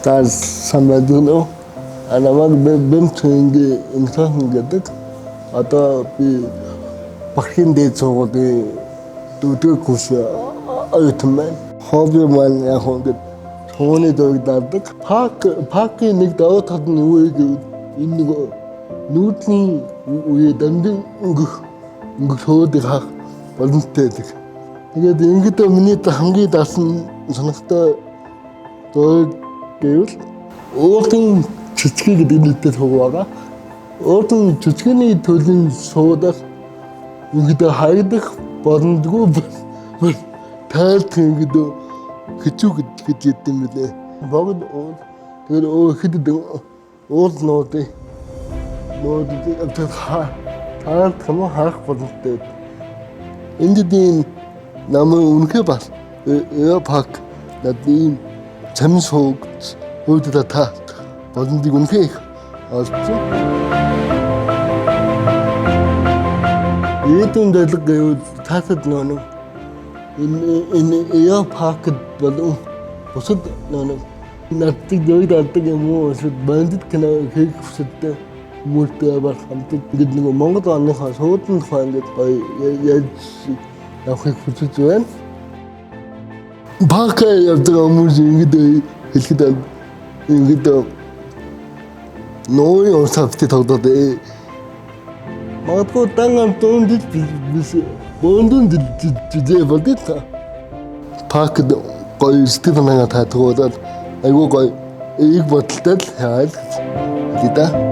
надад самадно анамаг бэмтэнги инхан гэдэг одоо би багхийн дээд сургуулийн дөрөв курс оюутан. Хобби маань яг ингээд тооны дөрөв дадаг. Паркийн нэг даваа талд нь юу гэвэл энэ нэг нүүдлийн үе дамжин өнгөх хөөдөг хах боломжтой. Тэгээд ингээд миний хамгийн даасан сонирхтой дөрөв гэвэл өөртөө цэцгийг гэдэг нэртэй байгаа. Өөртөө цэцгийн төлөв суудаг ингээд хайдах боломжгүй тайлт ингээд хэцүү гэж ядсан мөлий. Богд тэгээд хэд уулнуудыг таалт хамаах боломжтой. Эндийн намайг үнэхээр бас парк надад цамин сууг өөдөө та боломжийг үнэхээр их олсон. Ээдэн дэрлэг гэвэл таасад нэг энэ паркд болон бусад нэг надад дэвд алдаг юм уу эсвэл бандит кино хийх хүсэлтэй хүмүүстэй бас хамтд ингээд нэг Монгол орныхоо суудан тухай ингээд яаж явахыг хүсэж байна. Парк явдаг хүмүүс ингээд хэлэхэд ингээд ной онцгой тогтоод магадгүй дангаар дуунд биш бөөндөн дижээ бодит парк гоё сэтгэл санаагаа татгуулаад айгүй гоё ээг бодолтой л хайл гэдэг.